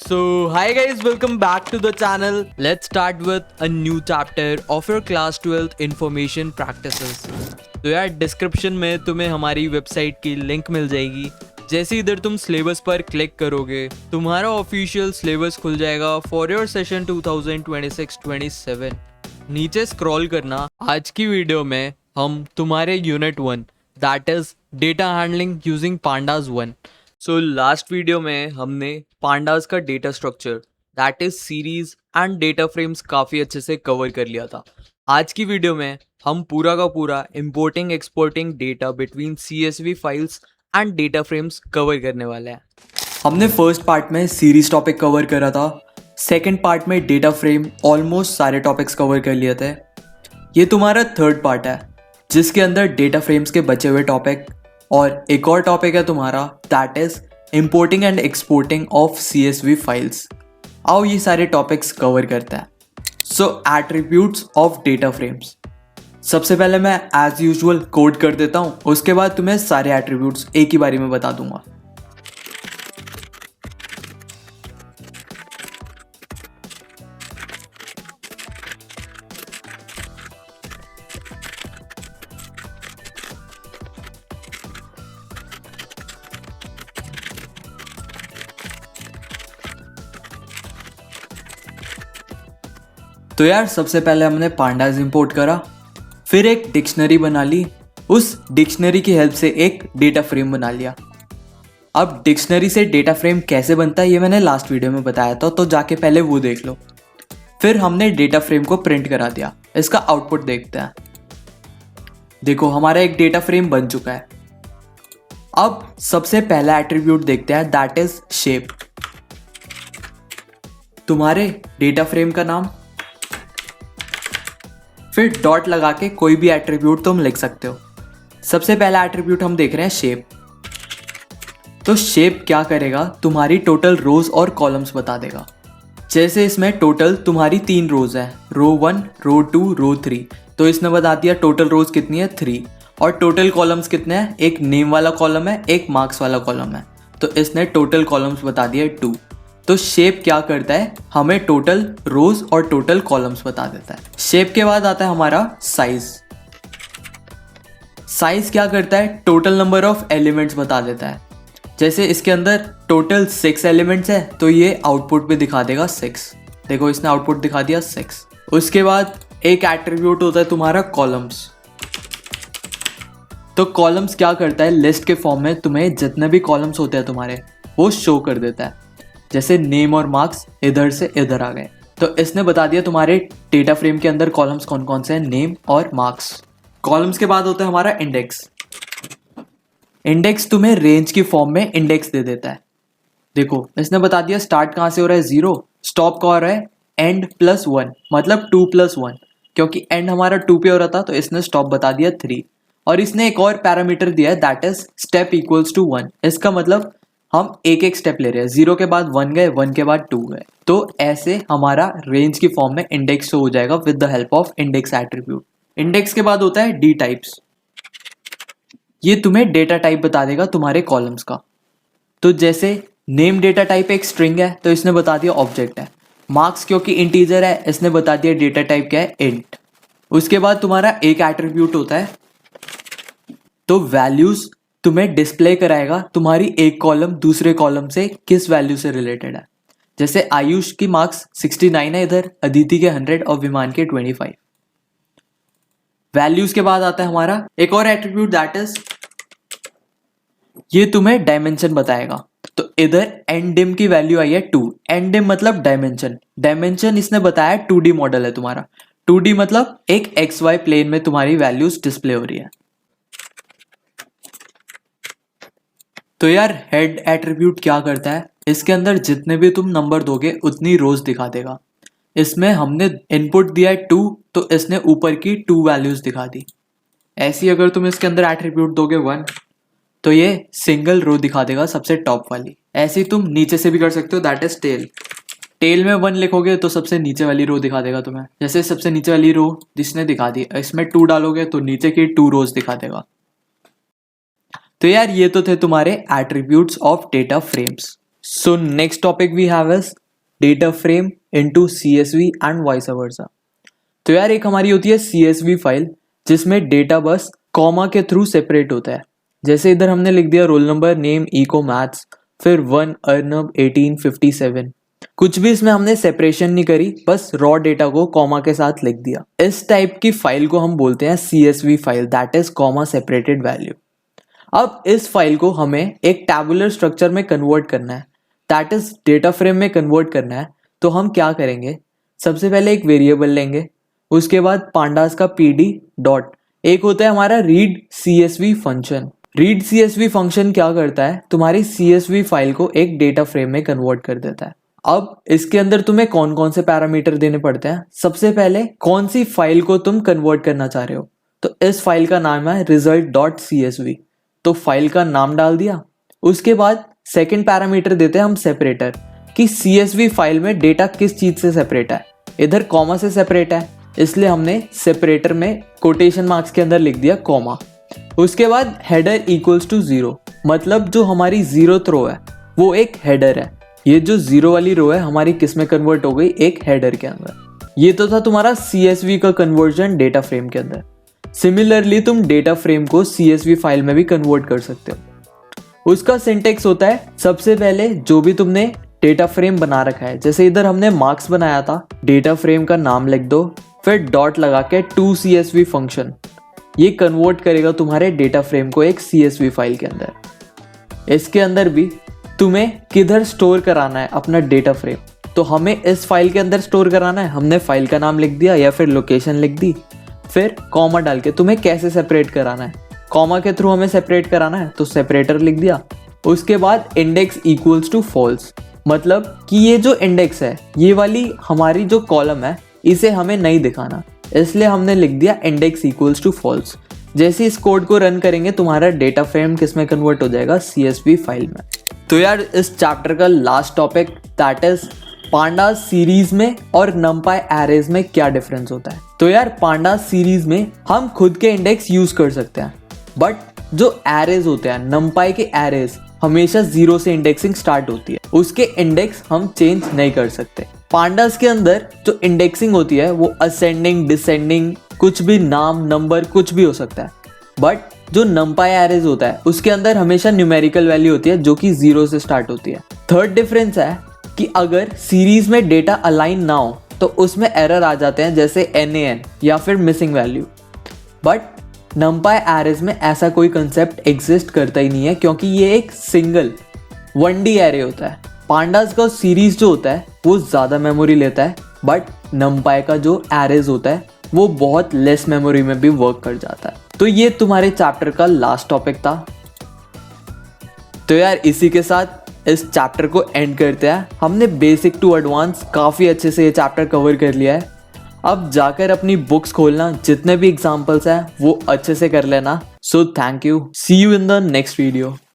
Hi guys, welcome back to the channel. Let's start with a new chapter of your class 12th information practices. तो यार description में तुम्हें हमारी website की link मिल जाएगी. जैसे इधर तुम सिलेबस पर क्लिक करोगे तुम्हारा ऑफिशियल सिलेबस खुल जाएगा फॉर योर सेशन 2026-27. नीचे स्क्रॉल करना. आज की वीडियो में हम तुम्हारे unit 1 that is data handling using pandas 1. So last video में हमने पांडास का data structure that is series and data frames काफ़ी अच्छे से कवर कर लिया था. आज की वीडियो में हम पूरा का पूरा importing exporting data between CSV files and data frames cover करने वाले हैं. हमने फर्स्ट पार्ट में सीरीज टॉपिक कवर करा था. सेकंड पार्ट में डेटा फ्रेम ऑलमोस्ट सारे टॉपिक्स कवर कर लिए थे. ये तुम्हारा थर्ड पार्ट है जिसके अंदर डेटा फ्रेम्स के बचे हुए टॉपिक और एक और टॉपिक है तुम्हारा that is importing and exporting of CSV files. आओ ये सारे टॉपिक्स कवर करते हैं. सो एट्रीब्यूट्स ऑफ डेटा फ्रेम्स. सबसे पहले मैं एज यूजुअल कोड कर देता हूँ, उसके बाद तुम्हें सारे एट्रीब्यूट्स एक ही बारी में बता दूंगा. तो यार सबसे पहले हमने पांडास इंपोर्ट करा, फिर एक डिक्शनरी बना ली, उस डिक्शनरी की हेल्प से एक डेटा फ्रेम बना लिया. अब डिक्शनरी से डेटा फ्रेम कैसे बनता है ये मैंने लास्ट वीडियो में बताया था, तो जाके पहले वो देख लो. फिर हमने डेटा फ्रेम को प्रिंट करा दिया. इसका आउटपुट देखते हैं. देखो हमारा एक डेटा फ्रेम बन चुका है. अब सबसे पहला एट्रीब्यूट देखते हैं दैट इज शेप. तुम्हारे डेटा फ्रेम का नाम, फिर डॉट लगा के कोई भी एट्रीब्यूट तुम लिख सकते हो. सबसे पहला एट्रीब्यूट हम देख रहे हैं शेप. तो शेप क्या करेगा, तुम्हारी टोटल रोज और कॉलम्स बता देगा. जैसे इसमें टोटल तुम्हारी 3 रोज है, रो 1, रो 2, रो 3. तो इसने बता दिया टोटल रोज कितनी है 3 और टोटल कॉलम्स कितने हैं, एक नेम वाला कॉलम है, एक मार्क्स वाला कॉलम है. तो इसने टोटल कॉलम्स बता दिया 2. तो शेप क्या करता है, हमें टोटल रोज और टोटल कॉलम्स बता देता है. शेप के बाद आता है हमारा साइज. साइज क्या करता है, टोटल नंबर ऑफ एलिमेंट्स बता देता है. जैसे इसके अंदर टोटल 6 एलिमेंट्स है तो ये आउटपुट पे दिखा देगा 6. देखो इसने आउटपुट दिखा दिया 6. उसके बाद एक एट्रीब्यूट होता है तुम्हारा कॉलम्स. तो कॉलम्स क्या करता है, लिस्ट के फॉर्म में तुम्हें जितने भी कॉलम्स होते हैं तुम्हारे वो शो कर देता है. जैसे नेम और मार्क्स इधर से इधर आ गए, तो इसने बता दिया तुम्हारे डेटा फ्रेम के अंदर कॉलम्स कौन कौन से हैं, नेम और मार्क्स. कॉलम्स के बाद होता है हमारा इंडेक्स. इंडेक्स तुम्हें रेंज की फॉर्म में इंडेक्स दे देता है. देखो इसने बता दिया स्टार्ट कहाँ से हो रहा है 0, स्टॉप कहाँ हो रहा है एंड +1, मतलब 2+1. क्योंकि एंड हमारा 2 पे हो रहा था तो इसने स्टॉप बता दिया 3. और इसने एक और पैरामीटर दिया है that is step equals to 1. इसका मतलब हम एक एक स्टेप ले रहे हैं. 0 के बाद 1 गए, 1 के बाद 2 गए. तो ऐसे हमारा रेंज की फॉर्म में इंडेक्स शो हो जाएगा with the help of index attribute. Index के बाद होता है डी टाइप्स. ये तुम्हें डेटा टाइप बता देगा तुम्हारे कॉलम्स का. तो जैसे नेम डेटा टाइप एक स्ट्रिंग है तो इसने बता दिया ऑब्जेक्ट है. मार्क्स क्योंकि इंटीजर है इसने बता दिया डेटा टाइप क्या है, इंट. उसके बाद तुम्हारा एक एट्रीब्यूट होता है तो वैल्यूज तुम्हें डिस्प्ले कराएगा तुम्हारी एक कॉलम दूसरे कॉलम से किस वैल्यू से रिलेटेड है. जैसे आयुष की मार्क्स 69 है इधर, अदिति के 100 और विमान के 25. वैल्यूज के बाद आता है हमारा एक और एट्रीब्यूट दैट इज, ये तुम्हें डायमेंशन बताएगा. तो इधर एनडिम की वैल्यू आई है 2. एनडिम मतलब डायमेंशन. डायमेंशन इसने बताया 2D मॉडल है तुम्हारा. 2D मतलब एक XY प्लेन में तुम्हारी वैल्यूज डिस्प्ले हो रही है. तो यार हेड एट्रीब्यूट क्या करता है, इसके अंदर जितने भी तुम नंबर दोगे उतनी रोज दिखा देगा. इसमें हमने इनपुट दिया है 2 तो इसने ऊपर की 2 वैल्यूज दिखा दी. ऐसी अगर तुम इसके अंदर एट्रीब्यूट दोगे 1 तो ये सिंगल रो दिखा देगा सबसे टॉप वाली. ऐसे ही तुम नीचे से भी कर सकते हो दैट इज टेल. टेल में 1 लिखोगे तो सबसे नीचे वाली रो दिखा देगा तुम्हें. जैसे सबसे नीचे वाली रो जिसने दिखा दी, इसमें 2 डालोगे तो नीचे की 2 रोज दिखा देगा. तो यार ये तो थे तुम्हारे attributes of data frames. So next topic we have is data frame into CSV and vice versa. तो यार एक हमारी होती है CSV फाइल जिसमें डेटा बस कॉमा के थ्रू सेपरेट होता है। जैसे इधर हमने लिख दिया roll number, name, eco, maths, फिर 1 अर्नब 1857। कुछ भी इसमें हमने सेपरेशन नहीं करी, बस रॉ डेटा को कॉमा के साथ लिख दिया। इस टाइप की फाइल को हम बोलते हैं CSV file, that is comma separated value. अब इस फाइल को हमें एक टैबुलर स्ट्रक्चर में कन्वर्ट करना है, दैट इज डेटा फ्रेम में कन्वर्ट करना है। तो हम क्या करेंगे, सबसे पहले एक वेरिएबल लेंगे, उसके बाद पांडास का pd डॉट, एक होता है हमारा read CSV function. Read CSV function क्या करता है, तुम्हारी CSV फाइल को एक डेटा फ्रेम में कन्वर्ट कर देता है। अब इसके अंदर तुम्हें कौन कौन से पैरामीटर देने पड़ते हैं, सबसे पहले कौन सी फाइल को तुम कन्वर्ट करना चाह रहे हो। तो इस फाइल का नाम है result.csv, तो फाइल का नाम डाल दिया। उसके बाद सेकंड पैरामीटर देते हैं हम सेपरेटर, कि CSV फाइल में डेटा किस चीज से सेपरेट है। इधर कॉमा से सेपरेट है, इसलिए हमने सेपरेटर में कोटेशन मार्क्स के अंदर लिख दिया कॉमा। उसके बाद हेडर इक्वल्स टू 0, मतलब जो हमारी 0th रो है वो एक हेडर है। ये जो 0 वाली रो है हमारी किस में कन्वर्ट हो गई, एक हेडर के अंदर। ये तो था तुम्हारा CSV का कन्वर्जन डेटा फ्रेम के अंदर। सिमिलरली तुम डेटा फ्रेम को CSV फाइल में भी कन्वर्ट कर सकते हो। उसका सिंटेक्स होता है, सबसे पहले जो भी तुमने डेटा फ्रेम बना रखा है, जैसे इधर हमने मार्क्स बनाया था, डेटा फ्रेम का नाम लिख दो, फिर डॉट लगा के टू CSV फंक्शन, ये कन्वर्ट करेगा तुम्हारे डेटा फ्रेम को एक CSV फाइल के अंदर। इसके अंदर भी तुम्हें किधर स्टोर कराना है अपना डेटा फ्रेम, तो हमें इस फाइल के अंदर स्टोर कराना है। हमने फाइल का नाम लिख दिया या फिर लोकेशन लिख दी, फिर कॉमा डाल के तुम्हें कैसे सेपरेट कराना है, कॉमा के थ्रू हमें सेपरेट कराना है तो सेपरेटर लिख दिया। उसके बाद इंडेक्स इक्वल्स टू फॉल्स, मतलब कि ये जो इंडेक्स है, ये वाली हमारी जो कॉलम है, इसे हमें नहीं दिखाना, इसलिए हमने लिख दिया इंडेक्स इक्वल्स टू फॉल्स। जैसे इस कोड को रन करेंगे तुम्हारा डेटा फ्रेम किस में कन्वर्ट हो जाएगा, CSV फाइल में। तो यार इस चैप्टर का last topic, that is pandas series में और numpy एरेज में क्या डिफरेंस होता है। तो यार पांडास सीरीज में हम खुद के इंडेक्स यूज कर सकते हैं, बट जो एरेज होते हैं, numpy के एरेज, हमेशा 0 से इंडेक्सिंग स्टार्ट होती है, उसके इंडेक्स हम चेंज नहीं कर सकते। पांडास के अंदर जो इंडेक्सिंग होती है वो असेंडिंग, डिसेंडिंग, कुछ भी नाम, नंबर, कुछ भी हो सकता है। बट जो numpy एरेज होता है उसके अंदर हमेशा न्यूमेरिकल वैल्यू होती है जो कि 0 से स्टार्ट होती है। थर्ड डिफरेंस है कि अगर सीरीज में डेटा अलाइन ना हो तो उसमें एरर आ जाते हैं, जैसे NaN या फिर missing value. But numpy arrays में ऐसा कोई कंसेप्ट एग्जिस्ट करता ही नहीं है, क्योंकि ये एक सिंगल 1D एरे होता है। पांडास का सीरीज जो होता है वो ज़्यादा मेमोरी लेता है, बट numpy का जो एरेज होता है वो बहुत लेस मेमोरी में भी वर्क कर जाता है। तो ये तुम्हारे चैप्टर का लास्ट टॉपिक था। तो यार इसी के साथ इस चैप्टर को एंड करते हैं। हमने बेसिक टू एडवांस काफ़ी अच्छे से ये चैप्टर कवर कर लिया है। अब जाकर अपनी बुक्स खोलना, जितने भी एग्जाम्पल्स हैं वो अच्छे से कर लेना। So thank you, see you in the next video.